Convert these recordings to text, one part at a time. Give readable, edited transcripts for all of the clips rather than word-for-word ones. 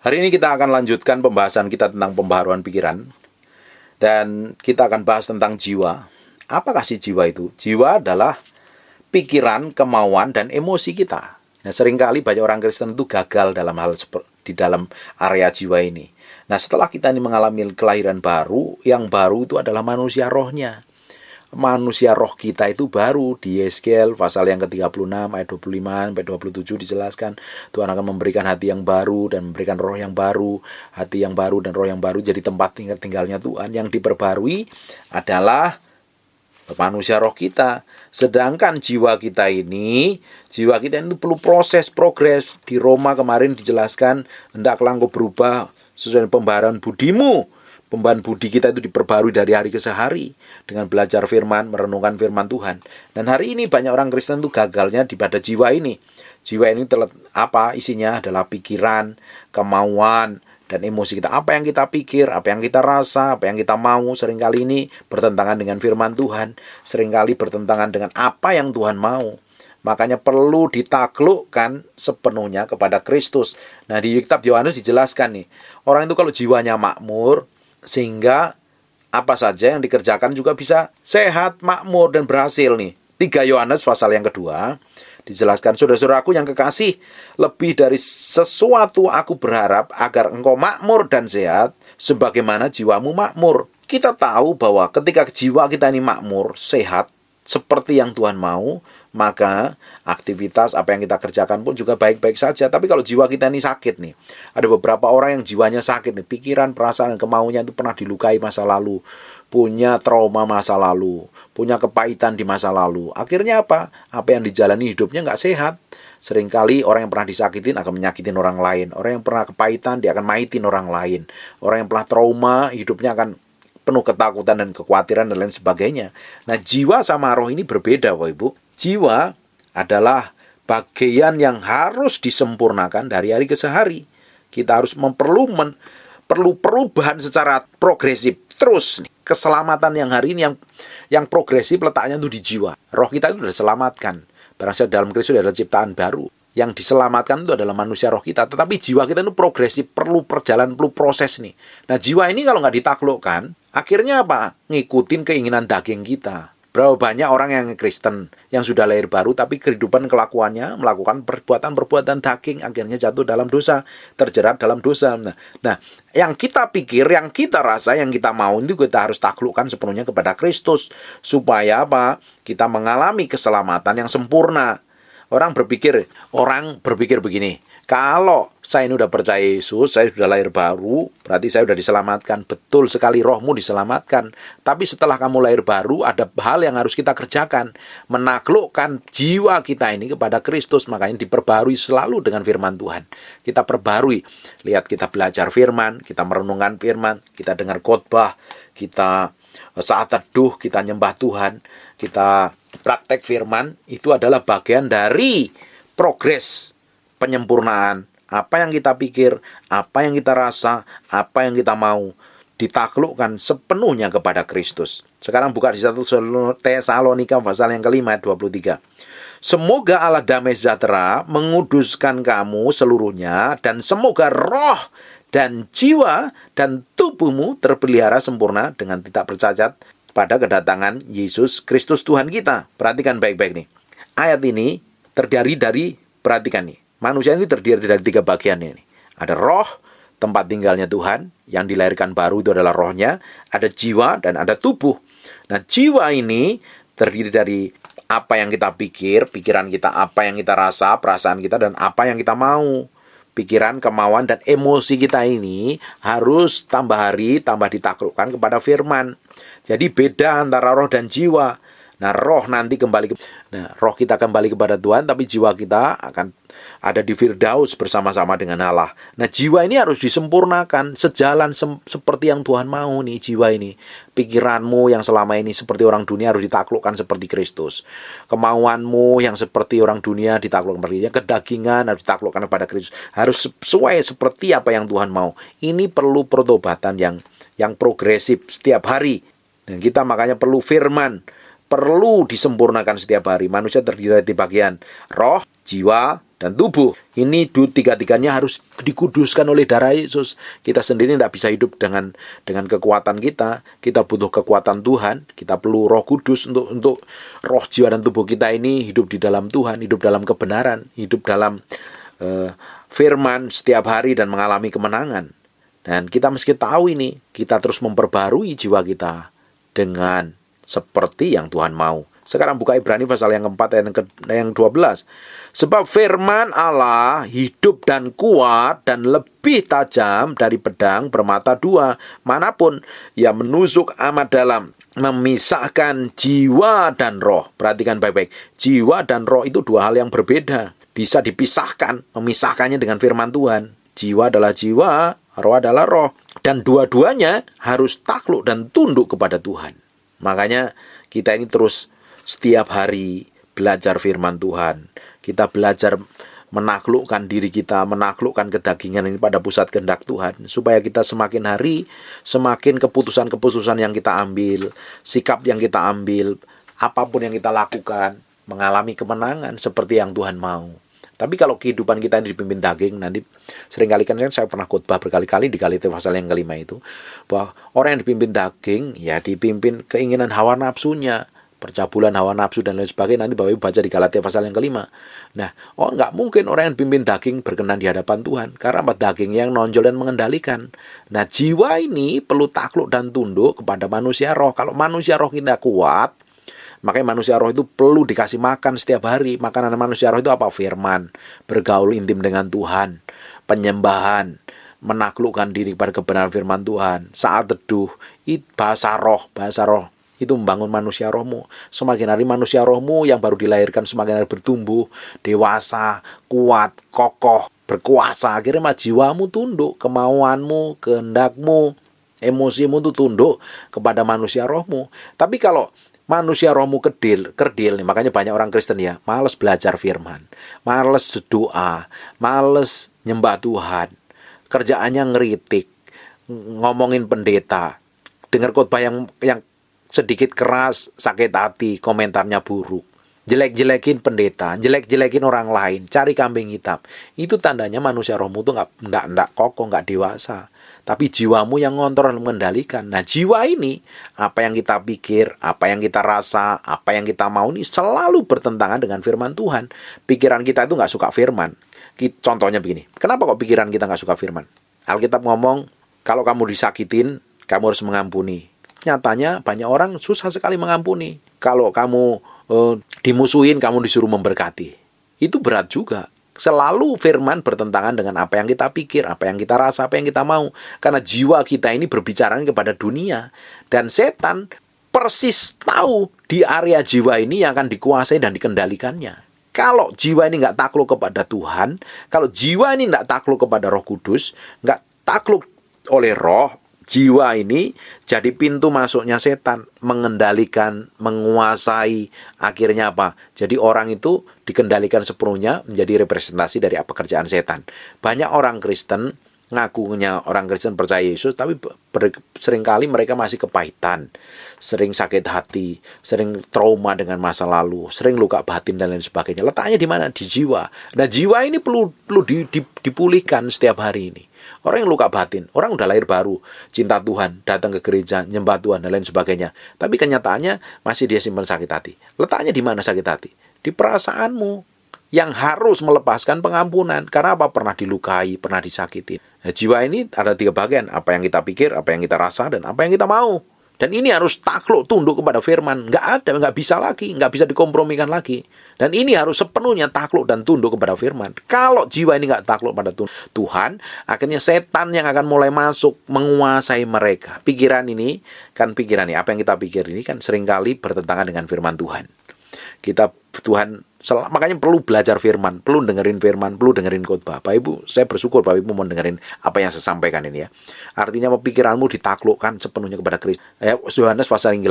Hari ini kita akan lanjutkan pembahasan kita tentang pembaharuan pikiran. Dan kita akan bahas tentang jiwa. Apakah sih jiwa itu? Jiwa adalah pikiran, kemauan, dan emosi kita. Nah, seringkali banyak orang Kristen itu gagal dalam hal di dalam area jiwa ini. Nah, setelah kita ini mengalami kelahiran baru, yang baru itu adalah manusia rohnya. Manusia roh kita itu baru. Di Yeskel pasal yang ke-36 ayat 25 sampai 27 dijelaskan Tuhan akan memberikan hati yang baru dan memberikan roh yang baru, hati yang baru dan roh yang baru. Jadi tempat tinggalnya Tuhan yang diperbarui adalah manusia roh kita. Sedangkan jiwa kita itu perlu proses progres. Di Roma kemarin dijelaskan hendaklah engkau berubah sesuai dengan pembaharuan budimu. Pembaharuan budi kita itu diperbarui dari hari ke hari dengan belajar firman, merenungkan firman Tuhan. Dan hari ini banyak orang Kristen itu gagalnya pada jiwa ini. Jiwa ini isinya adalah pikiran, kemauan, dan emosi kita. Apa yang kita pikir, apa yang kita rasa, apa yang kita mau, seringkali ini bertentangan dengan firman Tuhan. Seringkali bertentangan dengan apa yang Tuhan mau. Makanya perlu ditaklukkan sepenuhnya kepada Kristus. Nah, di kitab Yohanes dijelaskan nih, orang itu kalau jiwanya makmur, sehingga apa saja yang dikerjakan juga bisa sehat, makmur, dan berhasil nih. 3 Yohanes pasal yang kedua dijelaskan, saudara-saudaraku yang kekasih, lebih dari sesuatu aku berharap agar engkau makmur dan sehat, sebagaimana jiwamu makmur. Kita tahu bahwa ketika jiwa kita ini makmur, sehat, seperti yang Tuhan mau, maka aktivitas apa yang kita kerjakan pun juga baik-baik saja. Tapi kalau jiwa kita ini sakit nih, ada beberapa orang yang jiwanya sakit nih, pikiran, perasaan, dan kemauannya itu pernah dilukai masa lalu, punya trauma masa lalu, punya kepahitan di masa lalu. Akhirnya apa? Apa yang dijalani hidupnya nggak sehat. Seringkali orang yang pernah disakitin akan menyakitin orang lain. Orang yang pernah kepahitan, dia akan mahitin orang lain. Orang yang pernah trauma, hidupnya akan penuh ketakutan dan kekhawatiran dan lain sebagainya. Nah, jiwa sama roh ini berbeda, Bapak Ibu. Jiwa adalah bagian yang harus disempurnakan dari hari ke hari. Kita harus perlu perubahan secara progresif. Terus keselamatan yang hari ini yang progresif letaknya itu di jiwa. Roh kita itu sudah diselamatkan. Barang siapa dalam Kristus adalah ciptaan baru. Yang diselamatkan itu adalah manusia roh kita. Tetapi jiwa kita itu progresif, perlu perjalanan, perlu proses nih. Nah, jiwa ini kalau nggak ditaklukkan, akhirnya apa? Ngikutin keinginan daging kita. Berapa banyak orang yang Kristen yang sudah lahir baru tapi kehidupan kelakuannya melakukan perbuatan-perbuatan daging, akhirnya jatuh dalam dosa, terjerat dalam dosa. Nah, yang kita pikir, yang kita rasa, yang kita mau itu kita harus taklukkan sepenuhnya kepada Kristus supaya apa? Kita mengalami keselamatan yang sempurna. Orang berpikir begini, kalau saya ini udah percaya Yesus, saya sudah lahir baru, berarti saya sudah diselamatkan. Betul sekali, rohmu diselamatkan. Tapi setelah kamu lahir baru, ada hal yang harus kita kerjakan. Menaklukkan jiwa kita ini kepada Kristus. Makanya diperbarui selalu dengan firman Tuhan. Kita perbarui. Lihat, kita belajar firman, kita merenungkan firman, kita dengar khotbah, kita saat teduh, kita nyembah Tuhan, kita praktek firman. Itu adalah bagian dari progres penyempurnaan. Apa yang kita pikir, apa yang kita rasa, apa yang kita mau, ditaklukkan sepenuhnya kepada Kristus. Sekarang buka di 1 Tesalonika pasal yang kelima ayat 23. Semoga Allah damai sejahtera menguduskan kamu seluruhnya, dan semoga roh dan jiwa dan tubuhmu terpelihara sempurna dengan tidak bercacat pada kedatangan Yesus Kristus Tuhan kita. Perhatikan baik-baik nih. Ayat ini terdiri dari, perhatikan nih, manusia ini terdiri dari 3 bagian ini. Ada roh, tempat tinggalnya Tuhan, yang dilahirkan baru itu adalah rohnya. Ada jiwa dan ada tubuh. Nah, jiwa ini terdiri dari apa yang kita pikir, pikiran kita, apa yang kita rasa, perasaan kita, dan apa yang kita mau. Pikiran, kemauan, dan emosi kita ini harus tambah hari, tambah ditaklukkan kepada firman. Jadi beda antara roh dan jiwa. Nah, roh kita kembali kepada Tuhan, tapi jiwa kita akan ada di Firdaus bersama-sama dengan Allah. Nah, jiwa ini harus disempurnakan sejalan seperti yang Tuhan mau nih, jiwa ini. Pikiranmu yang selama ini seperti orang dunia harus ditaklukkan seperti Kristus. Kemauanmu yang seperti orang dunia ditaklukkan seperti dia. Kedagingan harus ditaklukkan kepada Kristus. Harus sesuai seperti apa yang Tuhan mau. Ini perlu pertobatan yang progresif setiap hari. Dan kita makanya perlu firman, perlu disempurnakan setiap hari. Manusia terdiri dari bagian roh, jiwa, dan tubuh. Ini tiga-tiganya harus dikuduskan oleh darah Yesus. Kita sendiri tidak bisa hidup dengan kekuatan kita. Kita butuh kekuatan Tuhan. Kita perlu Roh Kudus untuk roh, jiwa, dan tubuh kita ini hidup di dalam Tuhan, hidup dalam kebenaran, hidup dalam firman setiap hari dan mengalami kemenangan. Dan kita mesti tahu ini, kita terus memperbarui jiwa kita dengan seperti yang Tuhan mau. Sekarang buka Ibrani pasal yang keempat ayat yang 12. Sebab firman Allah hidup dan kuat dan lebih tajam dari pedang bermata dua, manapun ia menusuk amat dalam, memisahkan jiwa dan roh. Perhatikan baik-baik, jiwa dan roh itu dua hal yang berbeda. Bisa dipisahkan, memisahkannya dengan firman Tuhan. Jiwa adalah jiwa, roh adalah roh. Dan dua-duanya harus takluk dan tunduk kepada Tuhan. Makanya kita ini terus setiap hari belajar firman Tuhan. Kita belajar menaklukkan diri kita, menaklukkan kedagingan ini pada pusat kehendak Tuhan. Supaya kita semakin hari, semakin keputusan-keputusan yang kita ambil, sikap yang kita ambil, apapun yang kita lakukan, mengalami kemenangan seperti yang Tuhan mau. Tapi kalau kehidupan kita ini dipimpin daging, nanti seringkali kan saya pernah khotbah berkali-kali di Galatia pasal yang kelima itu, bahwa orang yang dipimpin daging, ya dipimpin keinginan hawa nafsunya, percabulan hawa nafsu dan lain sebagainya. Nanti Bapak Ibu baca di Galatia pasal yang kelima. Nah, nggak mungkin orang yang dipimpin daging berkenan di hadapan Tuhan, karena daging yang nonjol dan mengendalikan. Nah, jiwa ini perlu takluk dan tunduk kepada manusia roh. Kalau manusia roh kita kuat, makanya manusia roh itu perlu dikasih makan setiap hari. Makanan manusia roh itu apa? Firman, bergaul intim dengan Tuhan, penyembahan, menaklukkan diri pada kebenaran firman Tuhan, saat teduh, bahasa roh itu membangun manusia rohmu. Semakin hari manusia rohmu yang baru dilahirkan semakin hari bertumbuh, dewasa, kuat, kokoh, berkuasa. Akhirnya jiwamu tunduk, kemauanmu, kehendakmu, emosimu itu tunduk kepada manusia rohmu. Tapi kalau manusia rohmu kerdil, makanya banyak orang Kristen ya, malas belajar firman, malas doa, malas nyembah Tuhan, kerjaannya ngeritik, ngomongin pendeta, dengar khotbah yang sedikit keras, sakit hati, komentarnya buruk, jelek-jelekin pendeta, jelek-jelekin orang lain, cari kambing hitam. Itu tandanya manusia rohmu itu nggak kokoh, nggak dewasa. Tapi jiwamu yang ngontrol dan mengendalikan. Nah, jiwa ini, apa yang kita pikir, apa yang kita rasa, apa yang kita mau ini selalu bertentangan dengan firman Tuhan. Pikiran kita itu nggak suka firman. Contohnya begini, kenapa kok pikiran kita nggak suka firman? Alkitab ngomong, kalau kamu disakitin, kamu harus mengampuni. Nyatanya banyak orang susah sekali mengampuni. Kalau kamu dimusuhin, kamu disuruh memberkati. Itu berat juga. Selalu firman bertentangan dengan apa yang kita pikir, apa yang kita rasa, apa yang kita mau. Karena jiwa kita ini berbicara kepada dunia. Dan setan persis tahu di area jiwa ini yang akan dikuasai dan dikendalikannya. Kalau jiwa ini nggak takluk kepada Tuhan, kalau jiwa ini nggak takluk kepada Roh Kudus, nggak takluk oleh roh, jiwa ini jadi pintu masuknya setan, mengendalikan, menguasai. Akhirnya apa? Jadi orang itu dikendalikan sepenuhnya menjadi representasi dari pekerjaan setan. Banyak orang Kristen ngakunya orang Kristen percaya Yesus, tapi seringkali mereka masih kepahitan, sering sakit hati, sering trauma dengan masa lalu, sering luka batin dan lain sebagainya. Letaknya di mana? Di jiwa. Nah, jiwa ini perlu dipulihkan setiap hari ini. Orang yang luka batin, orang udah lahir baru, cinta Tuhan, datang ke gereja, nyembah Tuhan, dan lain sebagainya. Tapi kenyataannya masih dia simpan sakit hati. Letaknya di mana sakit hati? Di perasaanmu yang harus melepaskan pengampunan. Karena apa? Pernah dilukai, pernah disakitin. Nah, jiwa ini ada 3 bagian. Apa yang kita pikir, apa yang kita rasa, dan apa yang kita mau. Dan ini harus takluk, tunduk kepada firman. Nggak bisa lagi, nggak bisa dikompromikan lagi. Dan ini harus sepenuhnya takluk dan tunduk kepada firman. Kalau jiwa ini nggak takluk pada Tuhan, akhirnya setan yang akan mulai masuk, menguasai mereka. Pikiran ini, apa yang kita pikir ini kan seringkali bertentangan dengan firman Tuhan. Makanya perlu belajar firman, perlu dengerin firman, perlu dengerin khotbah. Bapak Ibu, saya bersyukur Bapak Ibu mau dengerin apa yang saya sampaikan ini ya. Artinya pikiranmu ditaklukkan sepenuhnya kepada Kristus. Yohanes pasal 8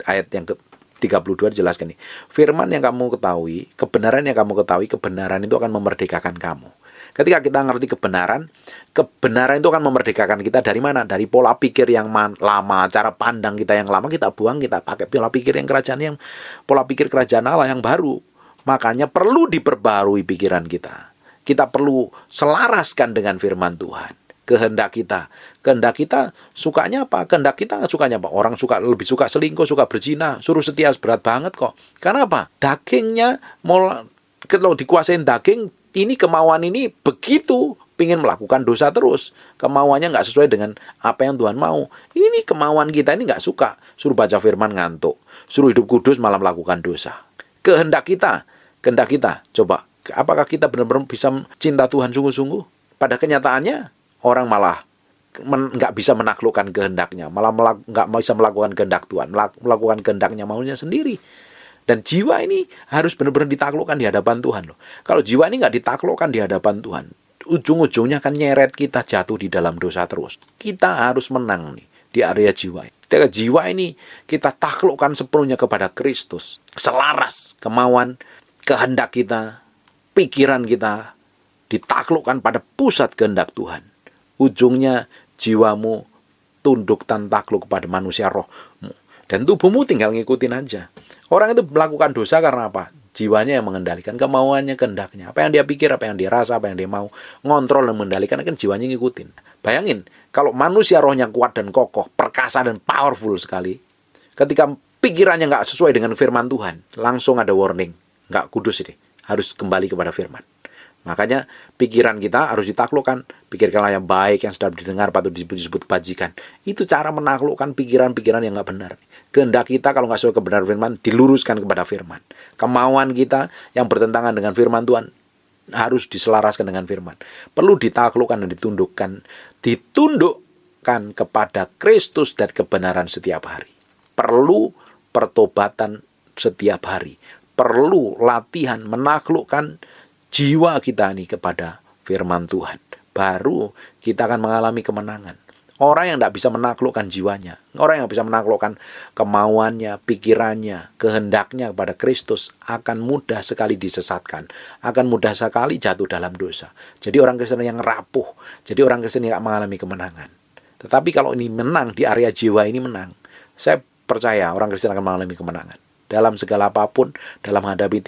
ayat yang ke-32 dijelaskan nih. Firman yang kamu ketahui, kebenaran yang kamu ketahui, kebenaran itu akan memerdekakan kamu. Ketika kita ngerti kebenaran itu akan memerdekakan kita dari mana? Dari pola pikir yang lama, cara pandang kita yang lama kita buang, kita pakai pola pikir pola pikir kerajaan Allah yang baru. Makanya perlu diperbarui pikiran kita. kita perlu selaraskan dengan firman Tuhan. Kehendak kita sukanya apa? Kehendak kita nggak sukanya apa? Orang lebih suka selingkuh, suka berzina, suruh setia berat banget kok. Karena apa? Dagingnya kalau dikuasain daging, ini kemauan ini begitu ingin melakukan dosa terus. Kemauannya nggak sesuai dengan apa yang Tuhan mau. Ini kemauan kita ini nggak suka. Suruh baca firman ngantuk. Suruh hidup kudus malah melakukan dosa. Kehendak kita. Coba, apakah kita benar-benar bisa cinta Tuhan sungguh-sungguh? Pada kenyataannya, orang malah nggak bisa menaklukkan kehendaknya. Malah nggak bisa melakukan kehendak Tuhan. Melakukan kehendaknya maunya sendiri. Dan jiwa ini harus benar-benar ditaklukkan di hadapan Tuhan loh. Kalau jiwa ini nggak ditaklukkan di hadapan Tuhan, ujung-ujungnya akan nyeret kita jatuh di dalam dosa terus. Kita harus menang nih di area jiwa. Ketika jiwa ini kita taklukkan sepenuhnya kepada Kristus, selaras kemauan, kehendak kita, pikiran kita ditaklukkan pada pusat kehendak Tuhan. Ujungnya jiwamu tunduk dan takluk kepada manusia rohmu. Dan tubuhmu tinggal ngikutin aja. Orang itu melakukan dosa karena apa? Jiwanya yang mengendalikan, kemauannya, kehendaknya. Apa yang dia pikir, apa yang dia rasa, apa yang dia mau. Ngontrol dan mengendalikan, kan jiwanya ngikutin. Bayangin, kalau manusia rohnya kuat dan kokoh, perkasa dan powerful sekali, ketika pikirannya nggak sesuai dengan firman Tuhan, langsung ada warning. Nggak kudus ini, harus kembali kepada firman. Makanya pikiran kita harus ditaklukkan. Pikirkanlah yang baik, yang sedap didengar, patut disebut kebajikan. Itu cara menaklukkan pikiran-pikiran yang nggak benar. Kehendak kita kalau nggak sesuai kebenaran firman, diluruskan kepada firman. Kemauan kita yang bertentangan dengan firman Tuhan harus diselaraskan dengan firman. Perlu ditaklukkan dan ditundukkan kepada Kristus dan kebenaran setiap hari. Perlu pertobatan setiap hari. Perlu latihan menaklukkan jiwa kita ini kepada firman Tuhan. Baru kita akan mengalami kemenangan. Orang yang tidak bisa menaklukkan jiwanya, orang yang bisa menaklukkan kemauannya, pikirannya, kehendaknya kepada Kristus akan mudah sekali disesatkan, akan mudah sekali jatuh dalam dosa. Jadi orang Kristen yang rapuh, jadi orang Kristen yang tidak mengalami kemenangan. Tetapi kalau ini menang, di area jiwa ini menang, saya percaya orang Kristen akan mengalami kemenangan. Dalam segala apapun, dalam menghadapi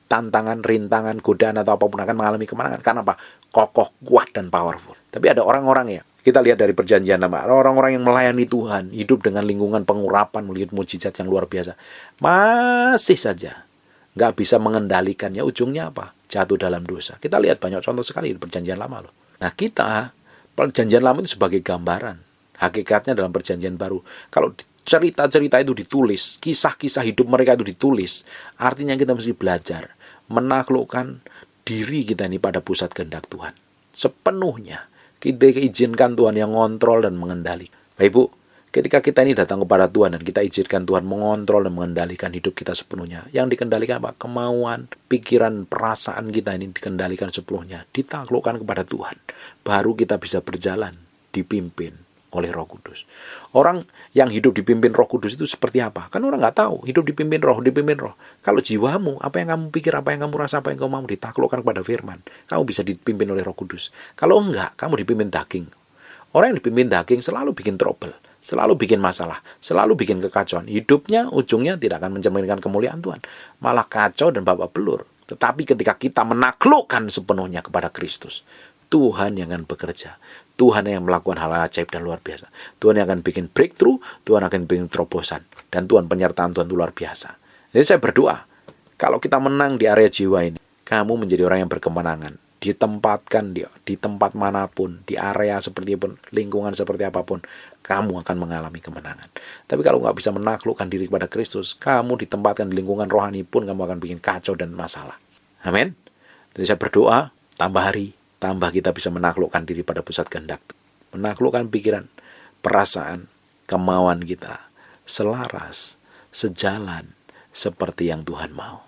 tantangan, rintangan, godaan atau apapun akan mengalami kemenangan. Karena apa? Kokoh, kuat, dan powerful. Tapi ada orang-orang ya, kita lihat dari perjanjian lama, orang-orang yang melayani Tuhan, hidup dengan lingkungan pengurapan, melihat mujizat yang luar biasa, masih saja nggak bisa mengendalikannya. Ujungnya apa? Jatuh dalam dosa. Kita lihat banyak contoh sekali di perjanjian lama loh. Nah kita, perjanjian lama itu sebagai gambaran. Hakikatnya dalam perjanjian baru, kalau cerita-cerita itu ditulis, kisah-kisah hidup mereka itu ditulis, artinya kita mesti belajar menaklukkan diri kita ini pada pusat kehendak Tuhan sepenuhnya. Kita izinkan Tuhan yang ngontrol dan mengendalikan. Bapak Ibu, ketika kita ini datang kepada Tuhan dan kita izinkan Tuhan mengontrol dan mengendalikan hidup kita sepenuhnya, yang dikendalikan apa? Kemauan, pikiran, perasaan kita ini dikendalikan sepenuhnya, ditaklukkan kepada Tuhan. Baru kita bisa berjalan, dipimpin oleh Roh Kudus. Orang yang hidup dipimpin Roh Kudus itu seperti apa? Kan orang nggak tahu. Hidup dipimpin Roh. Kalau jiwamu, apa yang kamu pikir, apa yang kamu rasa, apa yang kamu mau, ditaklukkan kepada firman, kamu bisa dipimpin oleh Roh Kudus. Kalau enggak, kamu dipimpin daging. Orang yang dipimpin daging selalu bikin trouble, selalu bikin masalah, selalu bikin kekacauan. Hidupnya, ujungnya tidak akan mencerminkan kemuliaan Tuhan. Malah kacau dan babak belur. Tetapi ketika kita menaklukkan sepenuhnya kepada Kristus, Tuhan yang akan bekerja. Tuhan yang melakukan hal ajaib dan luar biasa. Tuhan yang akan bikin breakthrough, Tuhan akan bikin terobosan. Dan Tuhan penyertaan Tuhan itu luar biasa. Jadi saya berdoa, kalau kita menang di area jiwa ini, kamu menjadi orang yang berkemenangan. Ditempatkan di tempat manapun, di area seperti pun, lingkungan seperti apapun, kamu akan mengalami kemenangan. Tapi kalau nggak bisa menaklukkan diri kepada Kristus, kamu ditempatkan di lingkungan rohani pun, kamu akan bikin kacau dan masalah. Amin. Jadi saya berdoa, tambah hari, tambah kita bisa menaklukkan diri pada pusat kehendak. Menaklukkan pikiran, perasaan, kemauan kita selaras, sejalan seperti yang Tuhan mau.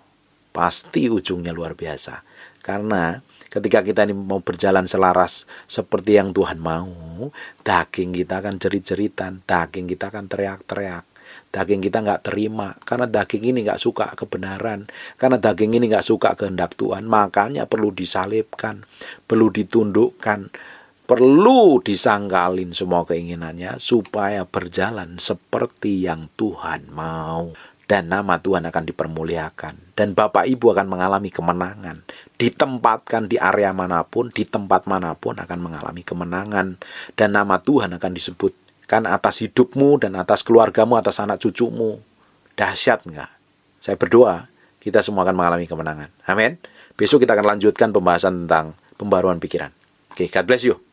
Pasti ujungnya luar biasa. Karena ketika kita ini mau berjalan selaras seperti yang Tuhan mau, daging kita akan jerit-jeritan, daging kita akan teriak-teriak. Daging kita nggak terima, karena daging ini nggak suka kebenaran, karena daging ini nggak suka kehendak Tuhan. Makanya perlu disalibkan, perlu ditundukkan, perlu disangkalin semua keinginannya, supaya berjalan seperti yang Tuhan mau. dan nama Tuhan akan dipermuliakan, dan Bapak Ibu akan mengalami kemenangan. Ditempatkan di area manapun, di tempat manapun akan mengalami kemenangan, dan nama Tuhan akan disebutkan atas hidupmu dan atas keluargamu, atas anak cucumu. Dahsyat enggak? Saya berdoa kita semua akan mengalami kemenangan. Amin. Besok kita akan lanjutkan pembahasan tentang pembaruan pikiran. Oke, God bless you.